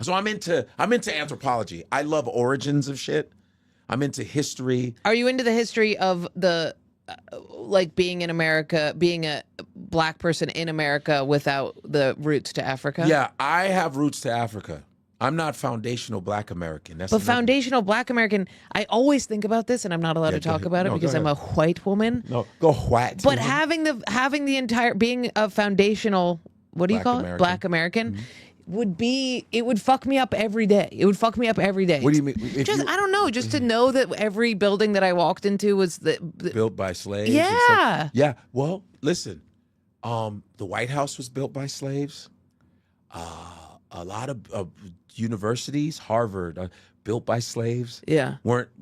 So I'm into anthropology. I love origins of shit. I'm into history. Are you into the history of the like being in America, being a black person in America without the roots to Africa? Yeah, I have roots to Africa. I'm not foundational black American. That's But another- foundational black American, I always think about this, and I'm not allowed to go talk ahead. about it No, go because I'm a ahead. white woman. No, go white. But having the entire being a foundational, what do you Black call it? American. Black American. It would fuck me up every day. It would fuck me up every day. What do you mean? I don't know. Just to know that every building that I walked into was built by slaves? and Yeah. stuff? Yeah. Well, listen. The White House was built by slaves. A lot of universities, Harvard, built by slaves. Yeah.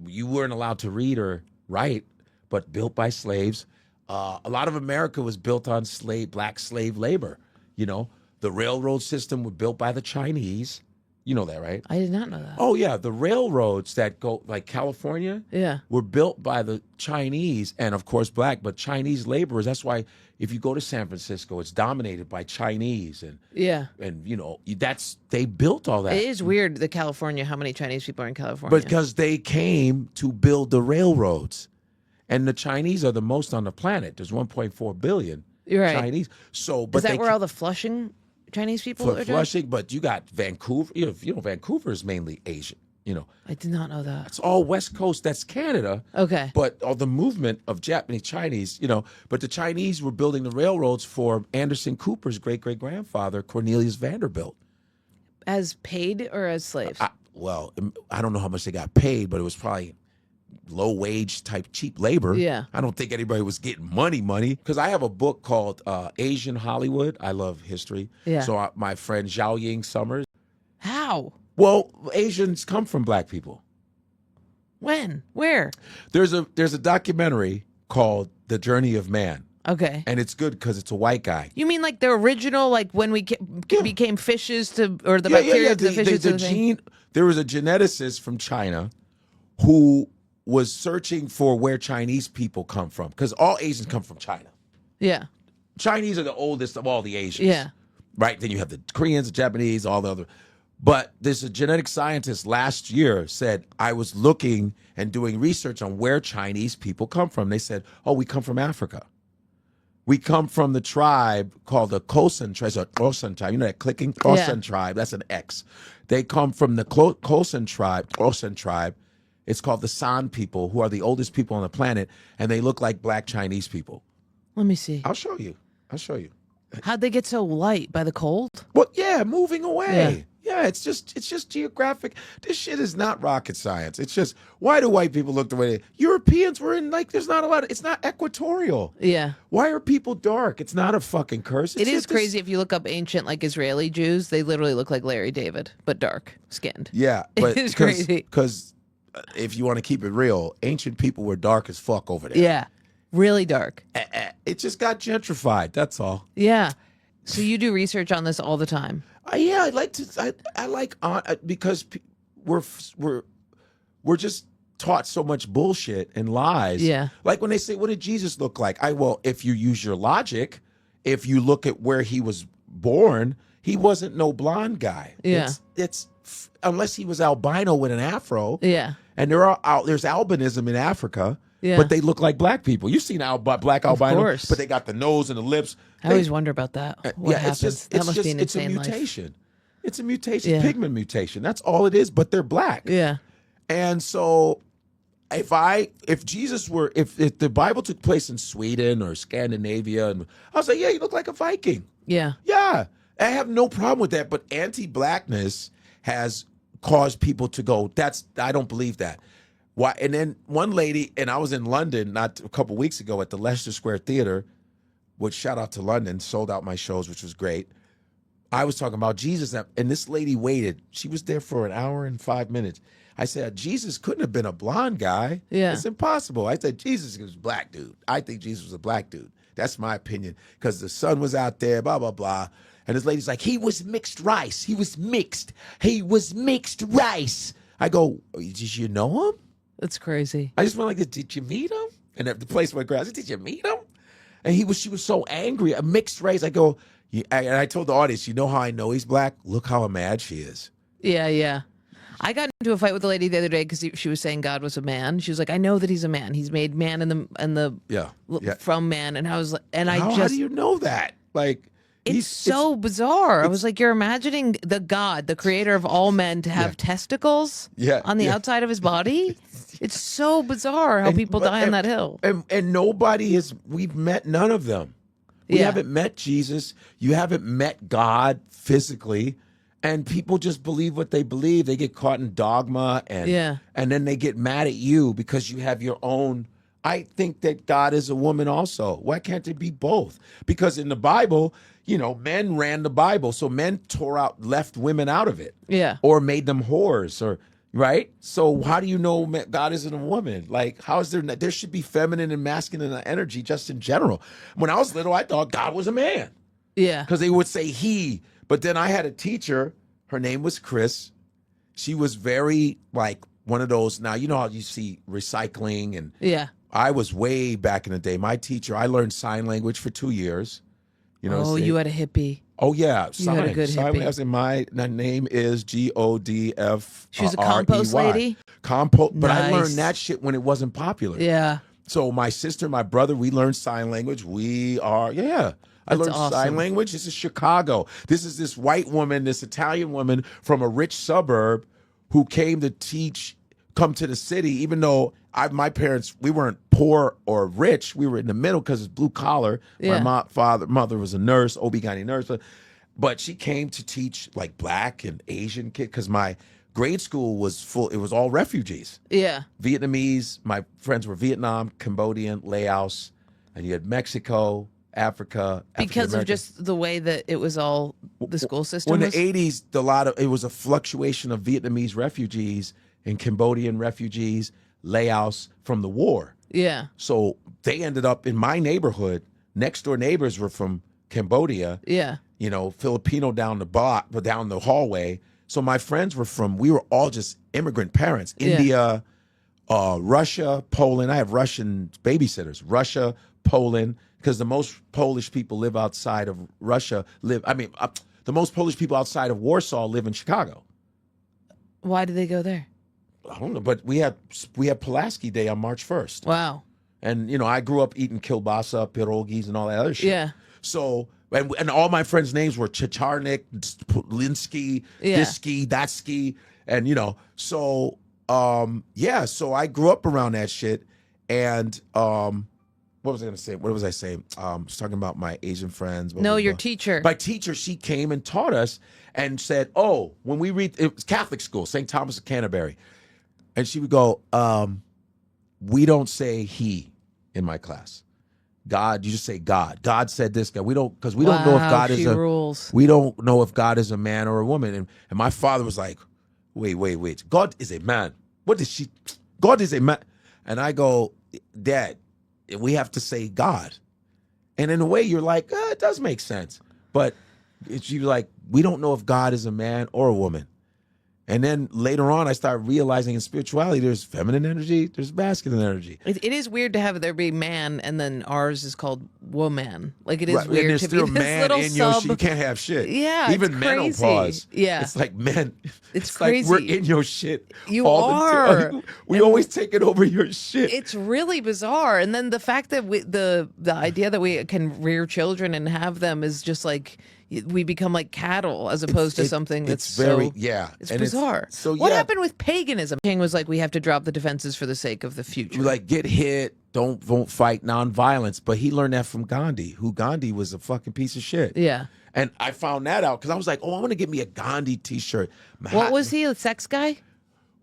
You weren't allowed to read or write, but built by slaves. A lot of America was built on black slave labor. You know, the railroad system was built by the Chinese. You know that, right? I did not know that. Oh yeah, the railroads that go like California, Yeah. were built by the Chinese and of course black, but Chinese laborers. That's why if you go to San Francisco, it's dominated by Chinese and Yeah. you know they built all that. It is weird that California, how many Chinese people are in California? Because they came to build the railroads. And the Chinese are the most on the planet. There's 1.4 billion You're right. Chinese. So, but Is that where all the Flushing Chinese people are doing? Flushing, but you got Vancouver. You know, Vancouver is mainly Asian. You know, I did not know that. it's all West Coast. That's Canada. Okay. But all the movement of Japanese Chinese, you know, but the Chinese were building the railroads for Anderson Cooper's great-great-grandfather, Cornelius Vanderbilt. As paid or as slaves? I don't know how much they got paid, but it was probably low-wage type cheap labor. Yeah. I don't think anybody was getting money. Because I have a book called Asian Hollywood. I love history. Yeah. So my friend Zhao Ying Summers. How? Well, Asians come from black people. When? Where? There's a documentary called The Journey of Man. Okay. And it's good because it's a white guy. You mean like the original, like when we became fishes to, or the Yeah, bacteria yeah. to the fishes to the thing? There was a geneticist from China who was searching for where Chinese people come from because all Asians come from China. Yeah. Chinese are the oldest of all the Asians. Yeah. Right? Then you have the Koreans, the Japanese, all the other. But there's a genetic scientist last year said, I was looking and doing research on where Chinese people come from. They said, oh, we come from Africa. We come from the tribe called the Khoisan tribe. So Khoisan tribe, you know that clicking? Khoisan tribe, that's an X. They come from the Khoisan tribe. It's called the San people, who are the oldest people on the planet, and they look like black Chinese people. Let me see. I'll show you. How'd they get so light? By the cold? Well, yeah, moving away. Yeah, it's just geographic. This shit is not rocket science. It's just, why do white people look the way they? Europeans were in, like, there's not a lot of, it's not equatorial. Yeah. Why are people dark? It's not a fucking curse. It is crazy if you look up ancient, like Israeli Jews, they literally look like Larry David, but dark skinned. Yeah, but It's crazy. Because if you want to keep it real, ancient people were dark as fuck over there. Yeah. Really dark. It just got gentrified. That's all. Yeah. So you do research on this all the time. Yeah, I like to. I like because we're just taught so much bullshit and lies. Yeah. Like when they say, "What did Jesus look like?" Well, if you use your logic, if you look at where he was born, he wasn't no blonde guy. Yeah. It's unless he was albino with an afro. Yeah. And there's albinism in Africa. Yeah. But they look like black people. You've seen black albino, course. but they got the nose and the lips. I always wonder about that. What happens? That must be an it's a insane life. mutation. It's a mutation, Yeah. pigment mutation. That's all it is. But they're black. Yeah. And so, if the Bible took place in Sweden or Scandinavia, and I was like, yeah, you look like a Viking. Yeah. Yeah, I have no problem with that. But anti-blackness has caused people to go, I don't believe that. Why? And then one lady, and I was in London not a couple weeks ago at the Leicester Square Theater, which, shout out to London, sold out my shows, which was great. I was talking about Jesus, and this lady waited. She was there for an hour and 5 minutes. I said, Jesus couldn't have been a blonde guy. Yeah. It's impossible. I said, Jesus was a black dude. I think Jesus was a black dude. That's my opinion, because the sun was out there, blah, blah, blah. And this lady's like, he was mixed rice. He was mixed rice. I go, did you know him? That's crazy. I just went like this, did you meet him? And the place went crazy. Did you meet him? And she was so angry, a mixed race. I go, and I told the audience, you know how I know he's black? Look how mad she is. Yeah, yeah. I got into a fight with a lady the other day because she was saying God was a man. She was like, "I know that he's a man. He's made man Yeah. Yeah. from man." And I was like, and I How do just you know that? Like, it's so bizarre. I was like, you're imagining the God, the creator of all men, to have testicles on the outside of his body. It's so bizarre how people die on that hill. And nobody we've met none of them. We Yeah. haven't met Jesus. You haven't met God physically. And people just believe what they believe. They get caught in dogma and then they get mad at you because you have your own. I think that God is a woman also. Why can't it be both? Because in the Bible, men ran the Bible. So men left women out of it. Yeah. Or made them whores right? So how do you know God isn't a woman? Like, how is there should be feminine and masculine energy just in general. When I was little, I thought God was a man. Yeah. Because they would say he. But then I had a teacher, her name was Chris. She was very like one of those, now you know how you see recycling and I was way back in the day. My teacher, I learned sign language for 2 years. You had a hippie. Oh yeah, You had a good sign hippie. language. And my name is Godf. She was a compost lady. Compost, but I Nice. learned that shit when it wasn't popular. Yeah. So my sister, my brother, we learned sign language. I learned awesome. sign language. This is Chicago. This is this white woman, this Italian woman from a rich suburb who came to come to the city, even though my parents, we weren't poor or rich. We were in the middle because it's blue collar. Yeah. My mother was a nurse, OB-GYN nurse. But she came to teach like black and Asian kids because my grade school was full. It was all refugees. Yeah. Vietnamese. My friends were Vietnam, Cambodian, Laos, and you had Mexico, Africa. Because of just the way that it was all the school system When was. the 80s, it was a fluctuation of Vietnamese refugees and Cambodian refugees, Laos from the war. Yeah. So they ended up in my neighborhood. Next door neighbors were from Cambodia. Yeah. Filipino down the hallway. So my friends we were all just immigrant parents. Yeah. India, Russia, Poland. I have Russian babysitters. Russia, Poland, because the most Polish people live outside of Russia. The most Polish people outside of Warsaw live in Chicago. Why did they go there? I don't know, but we had Pulaski Day on March 1st. Wow. And I grew up eating kielbasa, pierogis, and all that other shit. Yeah. So and all my friends' names were Chicharnik, Linsky, Disky, Datsky, and so so I grew up around that shit. And what was I gonna say? What was I saying? I was talking about my Asian friends. Your teacher. My teacher, she came and taught us and said, when we read, it was Catholic school, St. Thomas of Canterbury. And she would go, we don't say he in my class. God, you just say God. God said this guy. We don't know if God is rules. we don't know if God is a man or a woman. And my father was like, wait. God is a man. God is a man. And I go, Dad, we have to say God. And in a way, you're like, it does make sense. But you're like, we don't know if God is a man or a woman. And then later on, I started realizing in spirituality, there's feminine energy, there's masculine energy. It is weird to have there be man and then ours is called woman. Like it is Right, and weird there's to be still this man little in your sub. shit. You can't have shit. Yeah, even it's menopause. crazy. Yeah, it's like men. It's crazy. Like we're in your shit. You all are. The time. We always take it over your shit. It's really bizarre. And then the fact that the idea that we can rear children and have them is just like we become like cattle as opposed to something that's it's bizarre. What happened with paganism? King was like, we have to drop the defenses for the sake of the future. Like, get hit, don't fight nonviolence. But he learned that from Gandhi, Gandhi was a fucking piece of shit. Yeah. And I found that out because I was like, I want to get me a Gandhi t-shirt. What was he, a sex guy?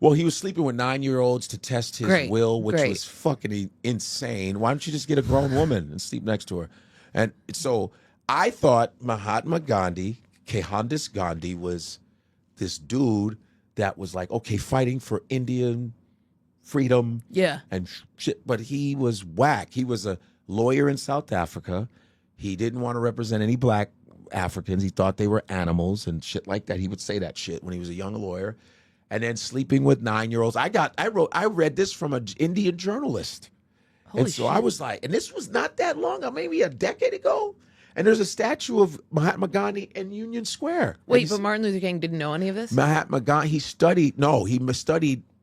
Well, he was sleeping with 9-year-olds to test his will, which was fucking insane. Why don't you just get a grown woman and sleep next to her? And so I thought Mahatma Gandhi, Mohandas Gandhi, was this dude that was like, okay, fighting for Indian freedom. Yeah. And shit, but he was whack. He was a lawyer in South Africa. He didn't want to represent any black Africans. He thought they were animals and shit like that. He would say that shit when he was a young lawyer. And then sleeping with 9-year-olds. I read this from an Indian journalist. Holy and so shit. I was like, and this was not that long, maybe a decade ago. And there's a statue of Mahatma Gandhi in Union Square. Wait, but Martin Luther King didn't know any of this? Mahatma Gandhi, he studied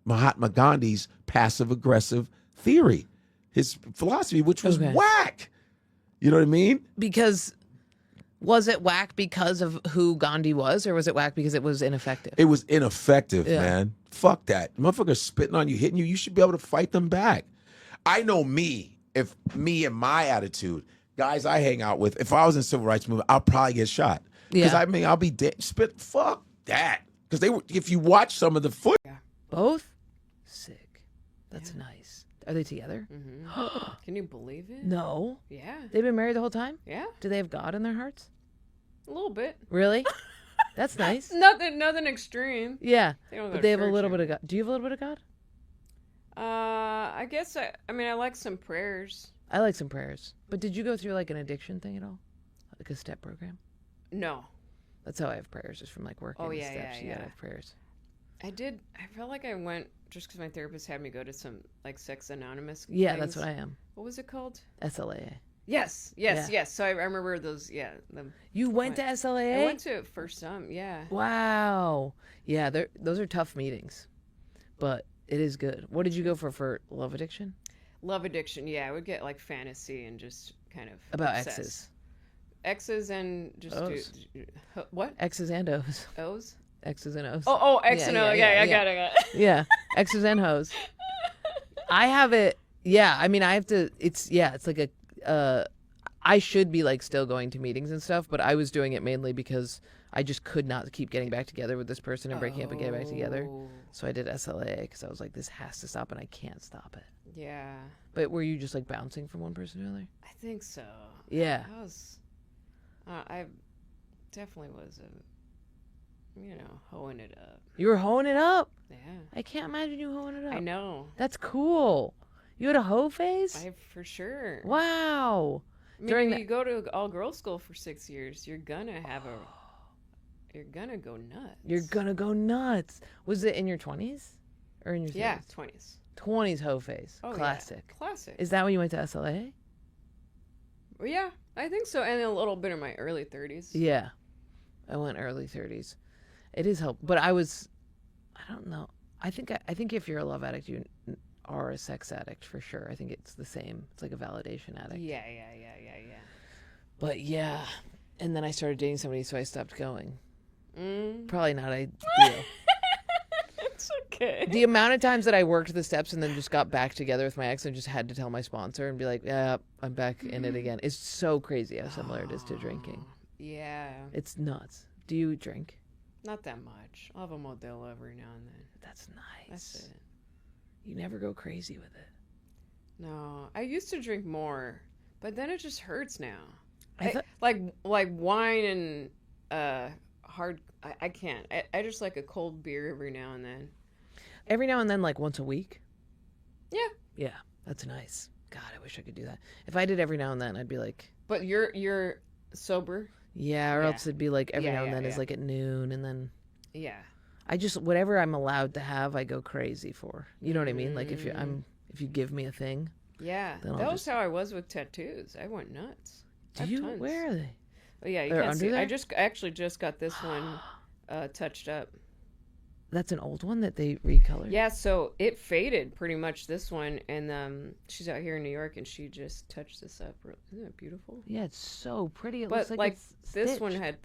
Mahatma Gandhi's passive-aggressive theory, his philosophy, which was whack. You know what I mean? Because, was it whack because of who Gandhi was, or was it whack because it was ineffective? It was ineffective, man. Fuck that. Motherfuckers spitting on you, hitting you, you should be able to fight them back. I know if me and my attitude, guys I hang out with, if I was in civil rights movement, I'll probably get shot. Because I mean, I'll be dead. Fuck that. Because if you watch some of the footage. Yeah. Both? Sick. That's nice. Are they together? Mm-hmm. Can you believe it? No. Yeah. They've been married the whole time? Yeah. Do they have God in their hearts? A little bit. Really? That's nice. Nothing extreme. Yeah. But they have a little bit of God. Do you have a little bit of God? I guess I mean I like some prayers. I like some prayers. But did you go through like an addiction thing at all? Like a step program? No. That's how I have prayers, just from like working the steps. You gotta have prayers. I did. I felt like I went just because my therapist had me go to some like Sex Anonymous. Yeah, things. that's what I am. What was it called? SLA. Yes. So I remember those. Yeah. You went to SLA? I went to it for some. Yeah. Wow. Yeah, those are tough meetings, but it is good. What did you go for love addiction? Love addiction. Yeah, I would get like fantasy and just kind of about obsessed. X's and just what? X's and O's. O's? X's and O's. Oh, X and O. Yeah, I got it. Yeah, X's and O's. I have it. Yeah, I mean, I have to. It's like a. I should be like still going to meetings and stuff, but I was doing it mainly because I just could not keep getting back together with this person and breaking up and getting back together. So I did SLA because I was like, this has to stop and I can't stop it. Yeah. But were you just like bouncing from one person to another? I think so. Yeah. I definitely was hoeing it up. You were hoeing it up? Yeah. I can't imagine you hoeing it up. I know. That's cool. You had a hoe phase? For sure. Wow. You go to all girls school for 6 years, you're gonna you're gonna go nuts. You're gonna go nuts. Was it in your 20s or in your 30s? Yeah, 20s. 20s hoe phase. Oh, classic. Yeah. Classic. Is that when you went to SLA? Well, yeah, I think so, and a little bit in my early 30s. Yeah, I went early 30s. It is helpful, but I don't know. I think if you're a love addict, you are a sex addict for sure. I think it's the same. It's like a validation addict. Yeah. But yeah, and then I started dating somebody, so I stopped going. Probably not ideal. It's okay. The amount of times that I worked the steps and then just got back together with my ex and just had to tell my sponsor and be like, yeah, I'm back in it again. It's so crazy how similar it is to drinking. Yeah. It's nuts. Do you drink? Not that much. I'll have a Modelo every now and then. That's nice. That's it. You never go crazy with it. No, I used to drink more, but then it just hurts now. Like wine and hard. I can't. I just like a cold beer every now and then. Every now and then, like once a week. Yeah. Yeah, that's nice. God, I wish I could do that. If I did every now and then, I'd be like. But you're sober. Yeah, or else it'd be like every now and then is like at noon, and then. Yeah. I just whatever I'm allowed to have, I go crazy for. You know what I mean? Like if you give me a thing. Yeah, that was how I was with tattoos. I went nuts. Do you? Tons. Where are they? Oh yeah, you can't see. I actually just got this one touched up. That's an old one that they recolored. Yeah, so it faded pretty much, this one, and she's out here in New York, and she just touched this up. Isn't it beautiful? Yeah, it's so pretty. It but looks like this one had